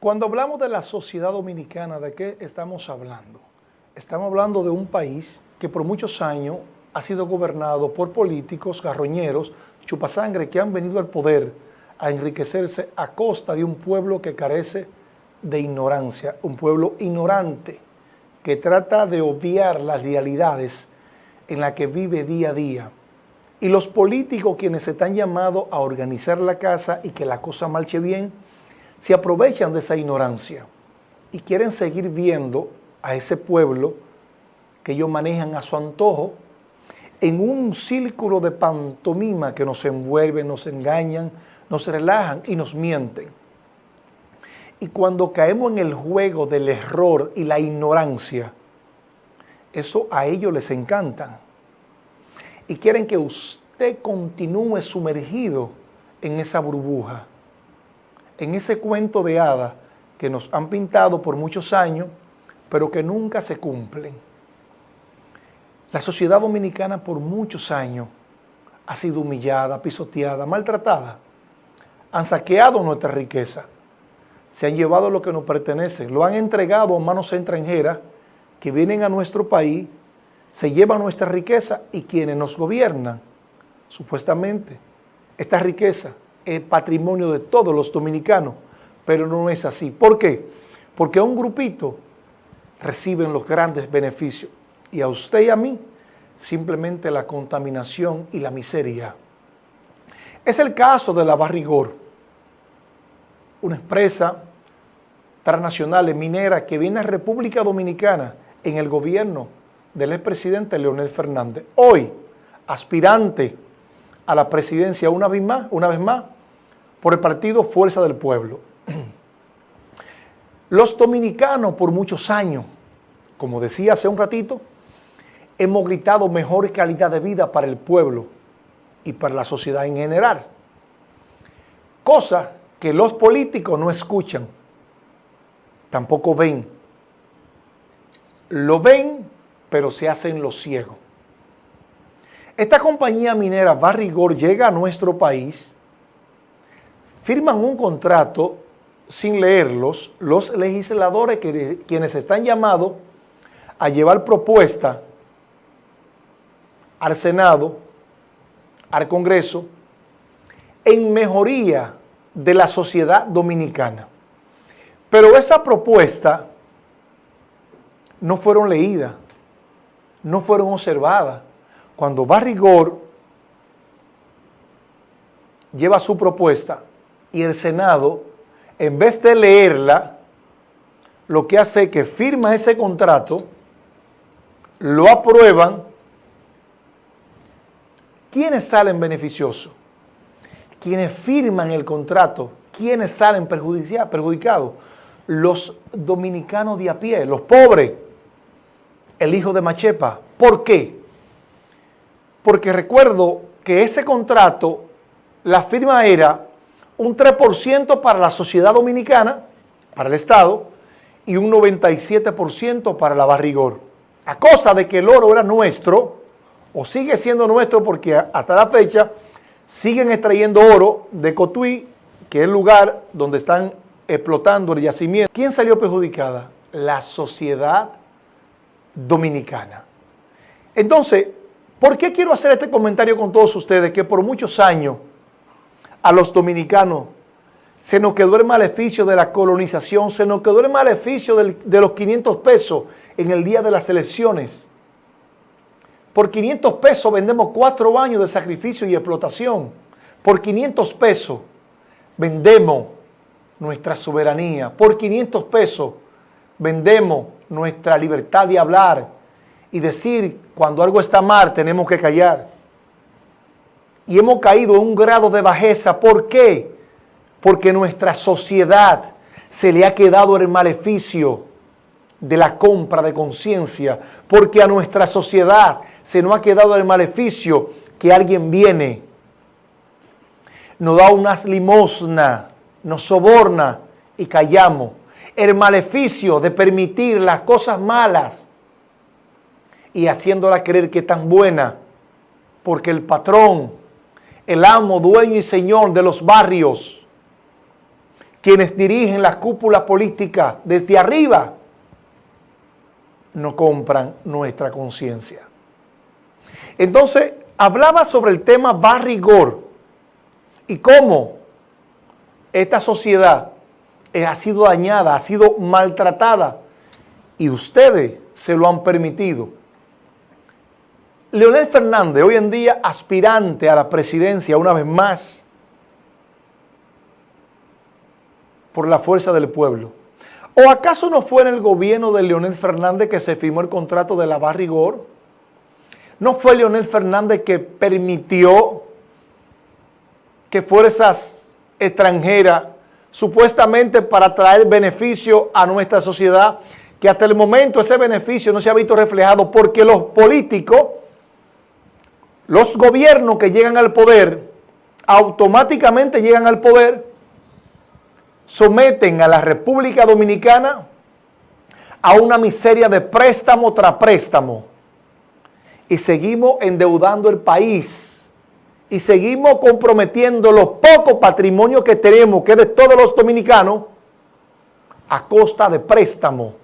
Cuando hablamos de la sociedad dominicana, ¿de qué estamos hablando? Estamos hablando de un país que por muchos años ha sido gobernado por políticos garroñeros, chupasangre, que han venido al poder a enriquecerse a costa de un pueblo que carece de ignorancia, un pueblo ignorante que trata de obviar las realidades en las que vive día a día. Y los políticos, quienes están llamados a organizar la casa y que la cosa marche bien, se aprovechan de esa ignorancia y quieren seguir viendo a ese pueblo que ellos manejan a su antojo en un círculo de pantomima que nos envuelve, nos engañan, nos relajan y nos mienten. Y cuando caemos en el juego del error y la ignorancia, eso a ellos les encanta. Y quieren que usted continúe sumergido en esa burbuja, en ese cuento de hadas que nos han pintado por muchos años, pero que nunca se cumplen. La sociedad dominicana por muchos años ha sido humillada, pisoteada, maltratada. Han saqueado nuestra riqueza, se han llevado lo que nos pertenece, lo han entregado a manos extranjeras que vienen a nuestro país, se llevan nuestra riqueza y quienes nos gobiernan, supuestamente, esta riqueza es patrimonio de todos los dominicanos, pero no es así. ¿Por qué? Porque un grupito reciben los grandes beneficios y a usted y a mí simplemente la contaminación y la miseria. Es el caso de la Barrigor, una empresa transnacional minera que viene a República Dominicana en el gobierno del expresidente Leonel Fernández, hoy aspirante a la presidencia una vez más, por el partido Fuerza del Pueblo. Los dominicanos por muchos años, como decía hace un ratito, hemos gritado mejor calidad de vida para el pueblo y para la sociedad en general. Cosa que los políticos no escuchan, tampoco ven. Lo ven, pero se hacen los ciegos. Esta compañía minera Barrigor llega a nuestro país, firman un contrato sin leerlos, los legisladores quienes están llamados a llevar propuesta al Senado, al Congreso, en mejoría de la sociedad dominicana. Pero esas propuestas no fueron leídas, no fueron observadas. Cuando Barrigor lleva su propuesta y el Senado, en vez de leerla, lo que hace es que firma ese contrato, lo aprueban. ¿Quiénes salen beneficiosos? Quienes firman el contrato. ¿Quiénes salen perjudicados? Los dominicanos de a pie, los pobres, el hijo de Machepa. ¿Por qué? Porque recuerdo que ese contrato, la firma era un 3% para la sociedad dominicana, para el Estado, y un 97% para la Barrigor. A costa de que el oro era nuestro, o sigue siendo nuestro porque hasta la fecha siguen extrayendo oro de Cotuí, que es el lugar donde están explotando el yacimiento. ¿Quién salió perjudicada? La sociedad dominicana. Entonces, ¿por qué quiero hacer este comentario con todos ustedes? Que por muchos años a los dominicanos se nos quedó el maleficio de la colonización, se nos quedó el maleficio de los 500 pesos en el día de las elecciones. Por 500 pesos vendemos 4 años de sacrificio y explotación. Por 500 pesos vendemos nuestra soberanía. Por 500 pesos vendemos nuestra libertad de hablar y decir cuando algo está mal tenemos que callar. Y hemos caído en un grado de bajeza. ¿Por qué? Porque nuestra sociedad se le ha quedado el maleficio de la compra de conciencia, porque a nuestra sociedad se nos ha quedado el maleficio que alguien viene, nos da unas limosnas, nos soborna y callamos. El maleficio de permitir las cosas malas y haciéndola creer que es tan buena, porque el patrón, el amo, dueño y señor de los barrios, quienes dirigen la cúpula política desde arriba, no compran nuestra conciencia. Entonces, hablaba sobre el tema barrigor y cómo esta sociedad ha sido dañada, ha sido maltratada y ustedes se lo han permitido. Leonel Fernández, hoy en día aspirante a la presidencia una vez más por la fuerza del pueblo. ¿O acaso no fue en el gobierno de Leonel Fernández que se firmó el contrato de la barrigor? ¿No fue Leonel Fernández que permitió que fuerzas extranjeras, supuestamente para traer beneficio a nuestra sociedad, que hasta el momento ese beneficio no se ha visto reflejado porque los políticos, los gobiernos que llegan al poder, automáticamente llegan al poder, someten a la República Dominicana a una miseria de préstamo tras préstamo y seguimos endeudando el país y seguimos comprometiendo los pocos patrimonios que tenemos, que es de todos los dominicanos, a costa de préstamo.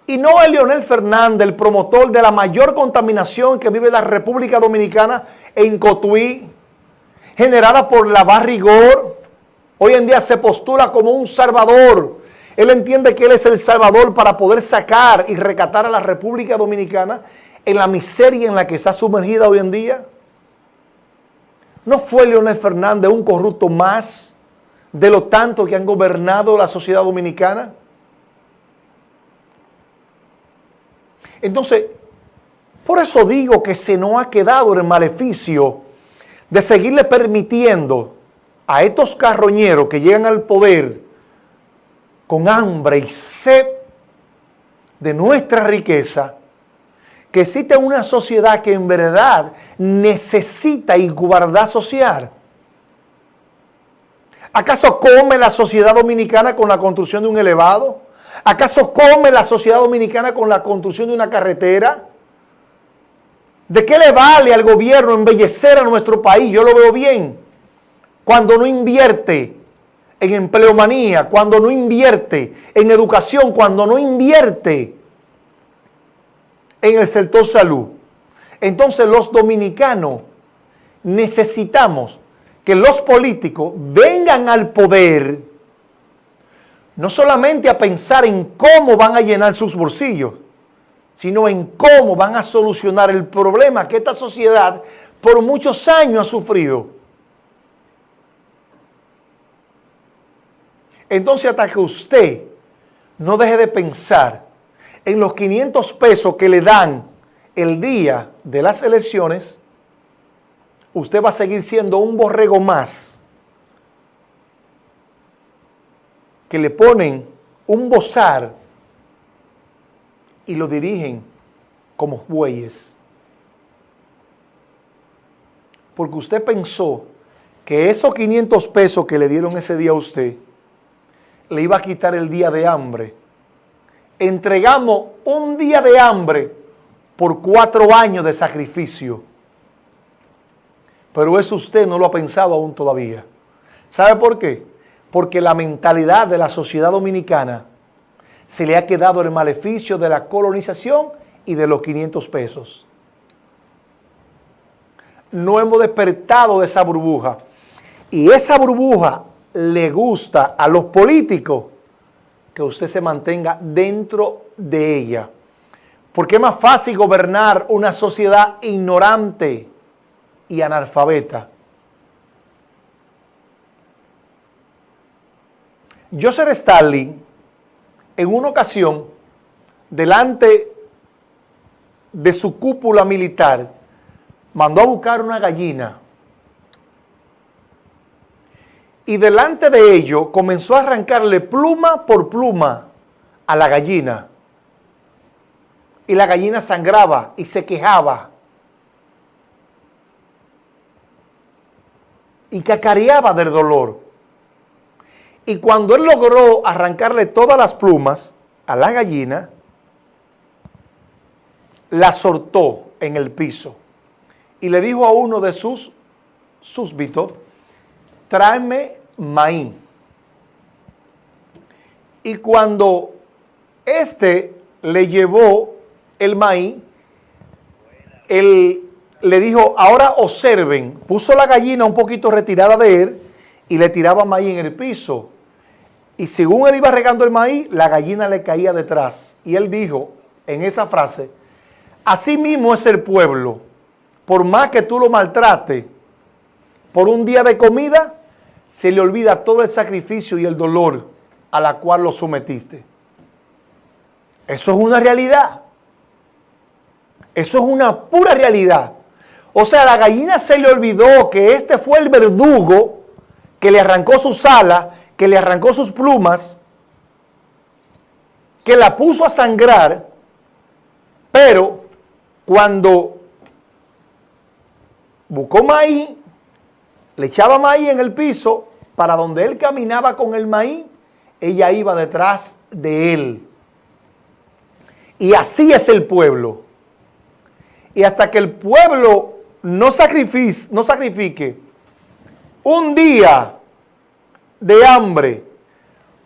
Y no es Leonel Fernández el promotor de la mayor contaminación que vive la República Dominicana en Cotuí, generada por la barrigor. Hoy en día se postula como un salvador. Él entiende que él es el salvador para poder sacar y rescatar a la República Dominicana en la miseria en la que está sumergida hoy en día. ¿No fue Leonel Fernández un corrupto más de lo tanto que han gobernado la sociedad dominicana? Entonces, por eso digo que se nos ha quedado el maleficio de seguirle permitiendo a estos carroñeros que llegan al poder con hambre y sed de nuestra riqueza, que existe una sociedad que en verdad necesita igualdad social. ¿Acaso come la sociedad dominicana con la construcción de un elevado? ¿Acaso come la sociedad dominicana con la construcción de una carretera? ¿De qué le vale al gobierno embellecer a nuestro país? Yo lo veo bien. Cuando no invierte en empleomanía, cuando no invierte en educación, cuando no invierte en el sector salud. Entonces los dominicanos necesitamos que los políticos vengan al poder no solamente a pensar en cómo van a llenar sus bolsillos, sino en cómo van a solucionar el problema que esta sociedad por muchos años ha sufrido. Entonces, hasta que usted no deje de pensar en los 500 pesos que le dan el día de las elecciones, usted va a seguir siendo un borrego más que le ponen un bozar y lo dirigen como bueyes. Porque usted pensó que esos 500 pesos que le dieron ese día a usted le iba a quitar el día de hambre. Entregamos un día de hambre por 4 años de sacrificio. Pero eso usted no lo ha pensado aún todavía. ¿Sabe por qué? Porque la mentalidad de la sociedad dominicana se le ha quedado el maleficio de la colonización y de los 500 pesos. No hemos despertado de esa burbuja. Y esa burbuja le gusta a los políticos que usted se mantenga dentro de ella. Porque es más fácil gobernar una sociedad ignorante y analfabeta. Joseph Stalin, en una ocasión, delante de su cúpula militar, mandó a buscar una gallina. Y delante de ello comenzó a arrancarle pluma por pluma a la gallina. Y la gallina sangraba y se quejaba. Y cacareaba del dolor. Y cuando él logró arrancarle todas las plumas a la gallina, la soltó en el piso. Y le dijo a uno de sus súbditos: tráeme maíz. Y cuando le llevó el maíz, él le dijo, ahora observen, puso la gallina un poquito retirada de él y le tiraba maíz en el piso. Y según él iba regando el maíz, la gallina le caía detrás. Y él dijo en esa frase, así mismo es el pueblo, por más que tú lo maltrates, por un día de comida, se le olvida todo el sacrificio y el dolor a la cual lo sometiste. Eso es una realidad. Eso es una pura realidad. O sea, a la gallina se le olvidó que este fue el verdugo que le arrancó sus alas, que le arrancó sus plumas, que la puso a sangrar, pero cuando buscó maíz, le echaba maíz en el piso, para donde él caminaba con el maíz, ella iba detrás de él. Y así es el pueblo. Y hasta que el pueblo no sacrifique un día de hambre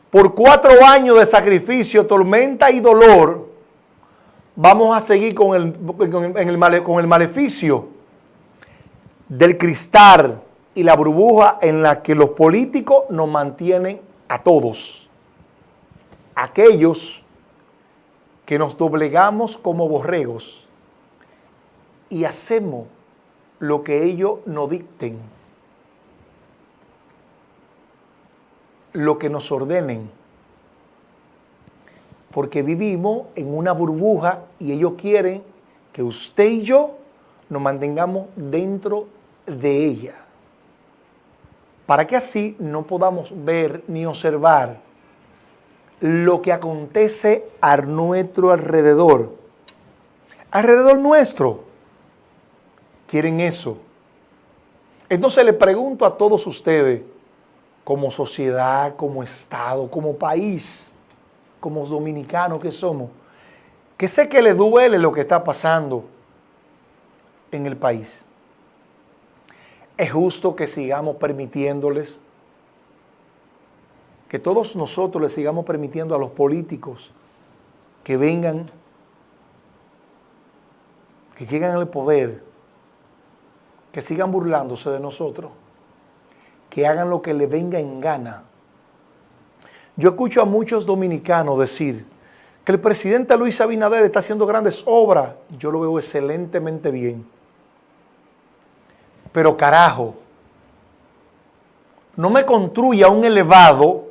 por 4 años de sacrificio, tormenta y dolor, vamos a seguir con el maleficio del cristal y la burbuja en la que los políticos nos mantienen a todos. Aquellos que nos doblegamos como borregos y hacemos lo que ellos nos dicten, lo que nos ordenen, porque vivimos en una burbuja y ellos quieren que usted y yo nos mantengamos dentro de ella, para que así no podamos ver ni observar lo que acontece a nuestro alrededor nuestro. Quieren eso. Entonces le pregunto a todos ustedes, como sociedad, como Estado, como país, como dominicanos que somos, que sé que les duele lo que está pasando en el país. Es justo que sigamos permitiéndoles, que todos nosotros les sigamos permitiendo a los políticos que vengan, que lleguen al poder, que sigan burlándose de nosotros, que hagan lo que les venga en gana. Yo escucho a muchos dominicanos decir que el presidente Luis Abinader está haciendo grandes obras. Yo lo veo excelentemente bien. Pero carajo, no me construya un elevado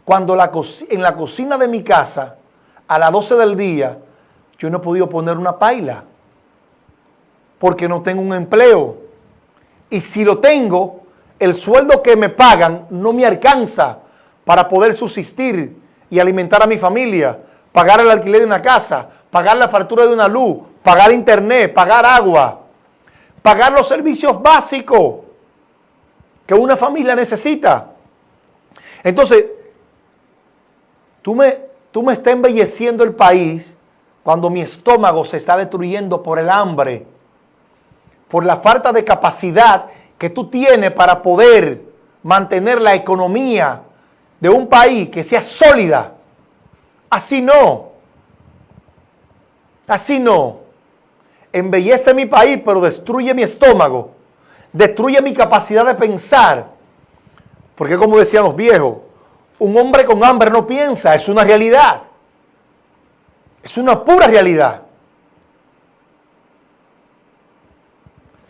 cuando en la cocina de mi casa, a las 12 del día, yo no he podido poner una paila porque no tengo un empleo. Y si lo tengo, el sueldo que me pagan no me alcanza para poder subsistir y alimentar a mi familia, pagar el alquiler de una casa, pagar la factura de una luz, pagar internet, pagar agua, pagar los servicios básicos que una familia necesita. Entonces, tú me estás embelleciendo el país cuando mi estómago se está destruyendo por el hambre, por la falta de capacidad que tú tienes para poder mantener la economía de un país que sea sólida. Así no. Así no. Embellece mi país, pero destruye mi estómago. Destruye mi capacidad de pensar. Porque como decían los viejos, un hombre con hambre no piensa, es una realidad. Es una pura realidad.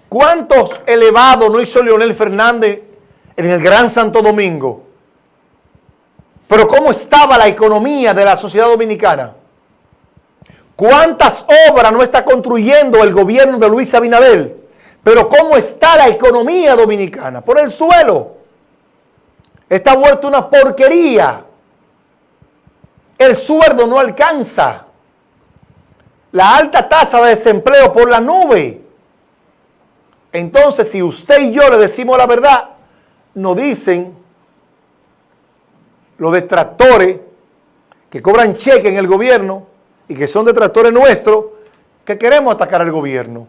¿Cuántos elevados no hizo Leonel Fernández en el Gran Santo Domingo? Pero ¿cómo estaba la economía de la sociedad dominicana? ¿Cuántas obras no está construyendo el gobierno de Luis Abinader? Pero ¿cómo está la economía dominicana? Por el suelo. Está vuelto una porquería. El sueldo no alcanza. La alta tasa de desempleo por la nube. Entonces, si usted y yo le decimos la verdad, nos dicen los detractores que cobran cheque en el gobierno y que son detractores nuestros, que queremos atacar al gobierno.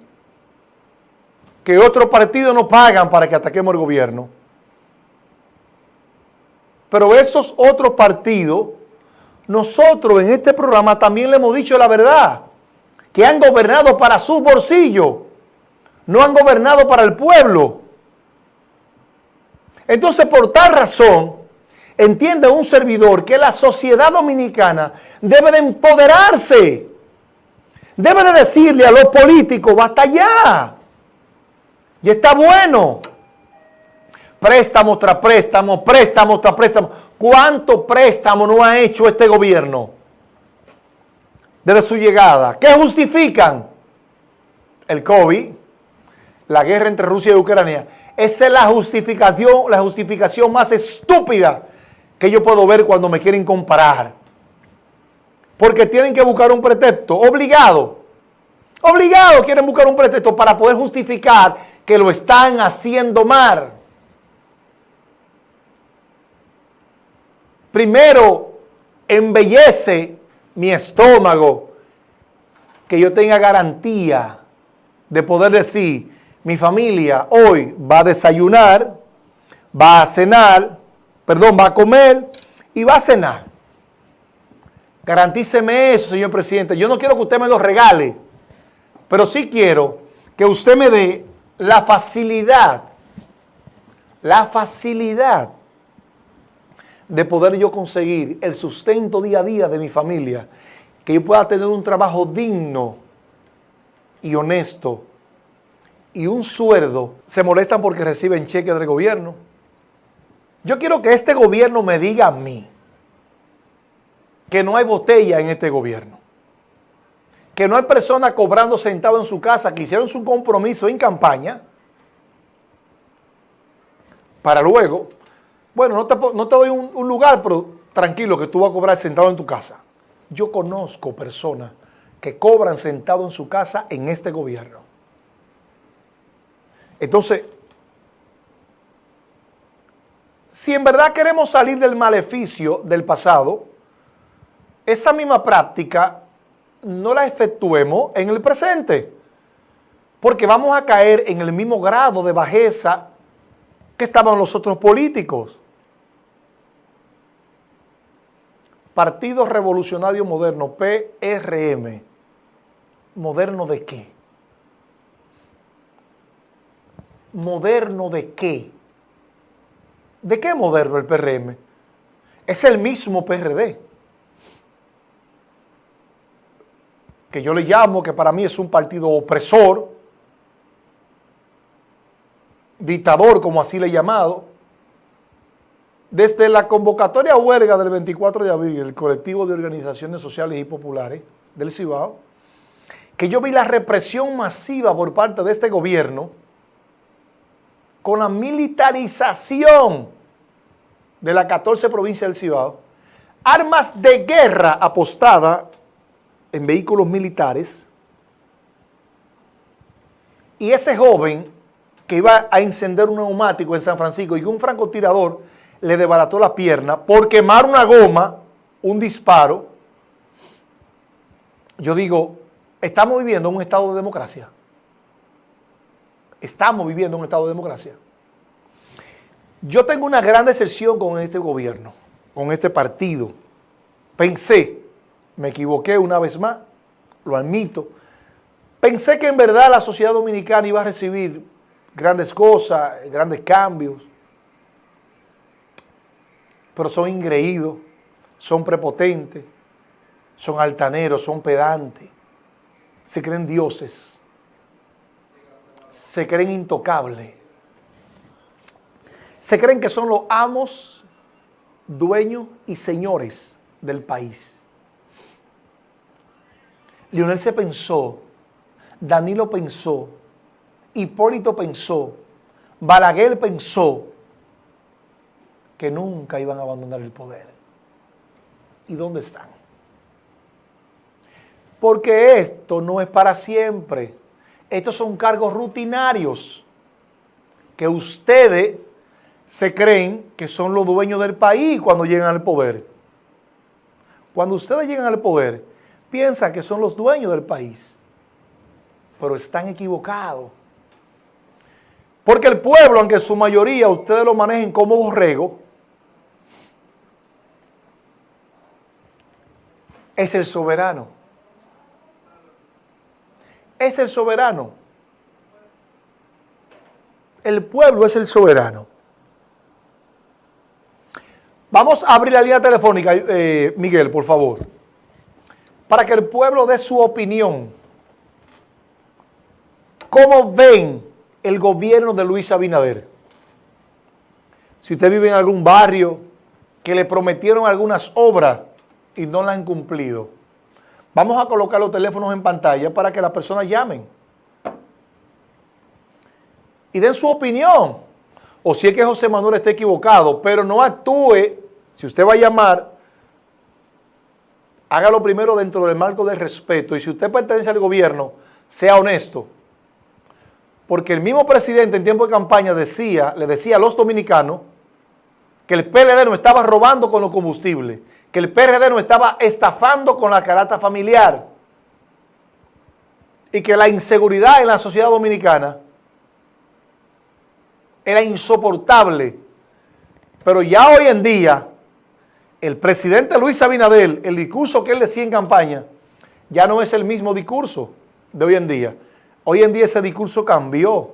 que otros partidos no pagan para que ataquemos el gobierno. Pero esos otros partidos, nosotros en este programa también le hemos dicho la verdad, que han gobernado para sus bolsillos, no han gobernado para el pueblo. Entonces, por tal razón, entiende un servidor que la sociedad dominicana debe de empoderarse, debe de decirle a los políticos, basta ya, y está bueno. Préstamos tras préstamos, préstamos tras préstamos. ¿Cuánto préstamo no ha hecho este gobierno desde su llegada? ¿Qué justifican? El COVID, la guerra entre Rusia y Ucrania. Esa es la justificación más estúpida que yo puedo ver cuando me quieren comparar. Porque tienen que buscar un pretexto, obligado. Obligado quieren buscar un pretexto para poder justificar que lo están haciendo mal. Primero, embellece mi estómago que yo tenga garantía de poder decir, mi familia hoy va a desayunar, va a cenar, va a comer y va a cenar. Garantíceme eso, señor presidente. Yo no quiero que usted me lo regale, pero sí quiero que usted me dé la facilidad de poder yo conseguir el sustento día a día de mi familia, que yo pueda tener un trabajo digno y honesto y un sueldo. Se molestan porque reciben cheques del gobierno. Yo quiero que este gobierno me diga a mí que no hay botella en este gobierno, que no hay personas cobrando sentado en su casa que hicieron su compromiso en campaña para luego, bueno, no te doy un lugar, pero tranquilo que tú vas a cobrar sentado en tu casa. Yo conozco personas que cobran sentado en su casa en este gobierno. Entonces, si en verdad queremos salir del maleficio del pasado, esa misma práctica no la efectuemos en el presente, porque vamos a caer en el mismo grado de bajeza que estaban los otros políticos. Partido Revolucionario Moderno, PRM. ¿Moderno de qué? ¿Moderno de qué? ¿De qué moderno el PRM? Es el mismo PRD, que yo le llamo, que para mí es un partido opresor, dictador, como así le he llamado. Desde la convocatoria a huelga del 24 de abril, el colectivo de organizaciones sociales y populares del Cibao, que yo vi la represión masiva por parte de este gobierno con la militarización de las 14 provincias del Cibao, armas de guerra apostadas en vehículos militares, y ese joven que iba a encender un neumático en San Francisco y que un francotirador le desbarató la pierna por quemar una goma, un disparo. Yo digo, ¿estamos viviendo un estado de democracia? Estamos viviendo un estado de democracia. Yo tengo una gran decepción con este gobierno, con este partido. Pensé, me equivoqué una vez más, lo admito, pensé que en verdad la sociedad dominicana iba a recibir grandes cosas, grandes cambios, pero son ingreídos, son prepotentes, son altaneros, son pedantes, se creen dioses, se creen intocables, se creen que son los amos, dueños y señores del país. Leonel se pensó, Danilo pensó, Hipólito pensó, Balaguer pensó que nunca iban a abandonar el poder. ¿Y dónde están? Porque esto no es para siempre. Estos son cargos rutinarios que ustedes se creen que son los dueños del país cuando llegan al poder. Cuando ustedes llegan al poder, piensan que son los dueños del país, pero están equivocados. Porque el pueblo, aunque en su mayoría ustedes lo manejen como borrego, es el soberano. Es el soberano. El pueblo es el soberano. Vamos a abrir la línea telefónica, Miguel, por favor, para que el pueblo dé su opinión. ¿Cómo ven el gobierno de Luis Abinader? Si usted vive en algún barrio que le prometieron algunas obras y no la han cumplido, vamos a colocar los teléfonos en pantalla para que las personas llamen y den su opinión. O si es que José Manuel está equivocado, pero no actúe. Si usted va a llamar, hágalo primero dentro del marco del respeto. Y si usted pertenece al gobierno, sea honesto. Porque el mismo presidente en tiempo de campaña le decía a los dominicanos que el PLD nos estaba robando con los combustibles, que el PRD nos estaba estafando con la canasta familiar y que la inseguridad en la sociedad dominicana era insoportable. Pero ya hoy en día, el presidente Luis Abinader, el discurso que él decía en campaña, ya no es el mismo discurso de hoy en día. Hoy en día ese discurso cambió.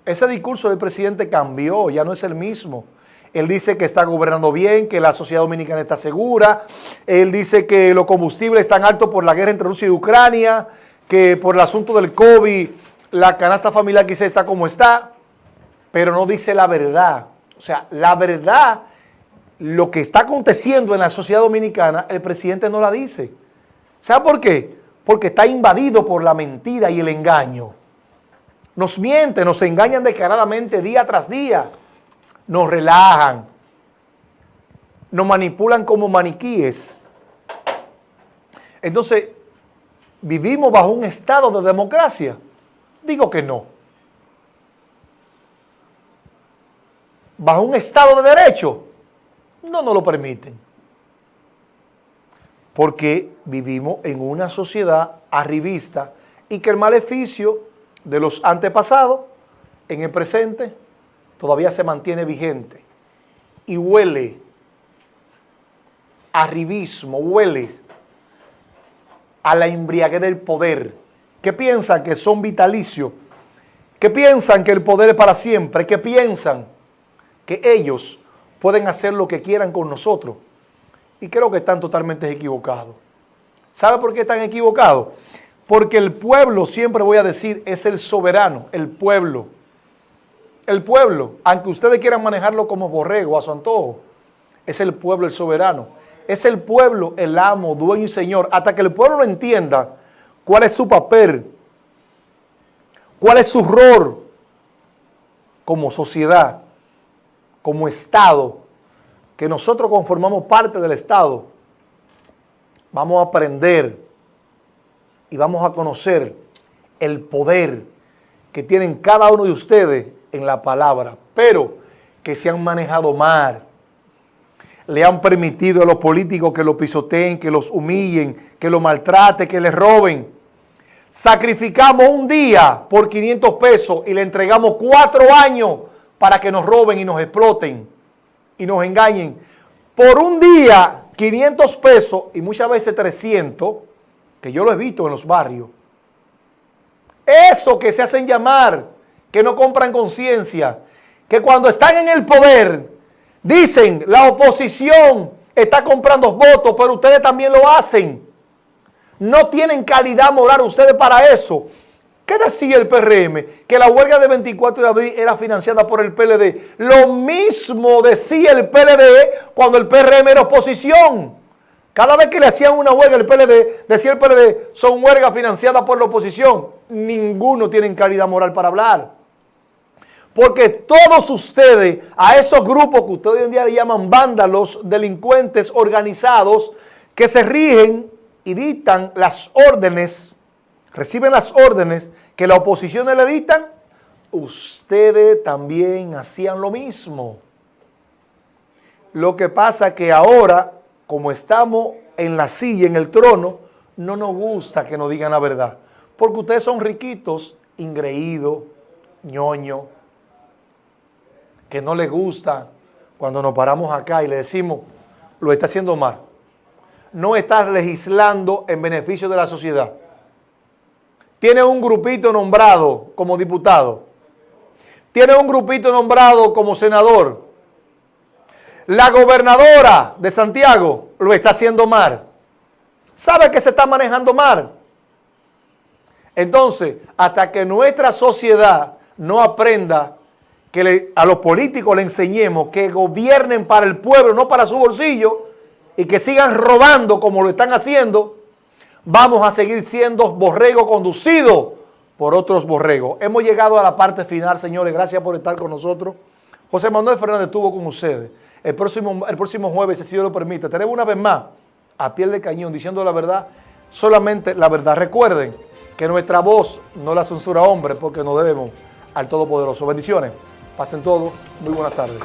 Ese discurso del presidente cambió, ya no es el mismo. Él dice que está gobernando bien, que la sociedad dominicana está segura. Él dice que los combustibles están altos por la guerra entre Rusia y Ucrania, que por el asunto del COVID la canasta familiar quizá está como está, pero no dice la verdad. O sea, la verdad, lo que está aconteciendo en la sociedad dominicana, el presidente no la dice. ¿Sabe por qué? Porque está invadido por la mentira y el engaño. Nos mienten, nos engañan descaradamente día tras día. Nos relajan. Nos manipulan como maniquíes. Entonces, ¿vivimos bajo un estado de democracia? Digo que no. ¿Bajo un estado de derecho? No nos lo permiten. Porque vivimos en una sociedad arribista y que el maleficio de los antepasados en el presente todavía se mantiene vigente y huele a arribismo, huele a la embriaguez del poder, que piensan que son vitalicios, que piensan que el poder es para siempre, que piensan que ellos pueden hacer lo que quieran con nosotros. Y creo que están totalmente equivocados. ¿Sabe por qué están equivocados? Porque el pueblo, siempre voy a decir, es el soberano, el pueblo. El pueblo, aunque ustedes quieran manejarlo como borrego a su antojo, es el pueblo el soberano. Es el pueblo el amo, dueño y señor. Hasta que el pueblo lo entienda cuál es su papel, cuál es su rol como sociedad, como Estado, que nosotros conformamos parte del Estado, vamos a aprender y vamos a conocer el poder que tienen cada uno de ustedes en la palabra, pero que se han manejado mal. Le han permitido a los políticos que los pisoteen, que los humillen, que los maltraten, que les roben. Sacrificamos un día por 500 pesos y le entregamos 4 años para que nos roben y nos exploten y nos engañen. Por un día, 500 pesos y muchas veces 300, que yo lo he visto en los barrios. Eso que se hacen llamar, que no compran conciencia, que cuando están en el poder, dicen, la oposición está comprando votos, pero ustedes también lo hacen. No tienen calidad moral ustedes para eso. ¿Qué decía el PRM? Que la huelga de 24 de abril era financiada por el PLD. Lo mismo decía el PLD cuando el PRM era oposición. Cada vez que le hacían una huelga al PLD, decía el PLD, son huelgas financiadas por la oposición. Ninguno tiene calidad moral para hablar. Porque todos ustedes, a esos grupos que ustedes hoy en día le llaman vándalos, delincuentes organizados, que se rigen y dictan las órdenes, reciben las órdenes que la oposición le dictan, ustedes también hacían lo mismo. Lo que pasa es que ahora, como estamos en la silla, en el trono, no nos gusta que nos digan la verdad. Porque ustedes son riquitos, ingreídos, ñoños, que no le gusta cuando nos paramos acá y le decimos, lo está haciendo mal. No estás legislando en beneficio de la sociedad. Tiene un grupito nombrado como diputado. Tiene un grupito nombrado como senador. La gobernadora de Santiago lo está haciendo mal. Sabe que se está manejando mal. Entonces, hasta que nuestra sociedad no aprenda que a los políticos le enseñemos que gobiernen para el pueblo, no para su bolsillo, y que sigan robando como lo están haciendo, vamos a seguir siendo borregos conducidos por otros borregos. Hemos llegado a la parte final, señores. Gracias por estar con nosotros. José Manuel Fernández estuvo con ustedes. El próximo jueves, si Dios lo permite, tenemos una vez más a piel de cañón diciendo la verdad, solamente la verdad. Recuerden que nuestra voz no la censura hombre porque nos debemos al Todopoderoso. Bendiciones. Pasen todos. Muy buenas tardes.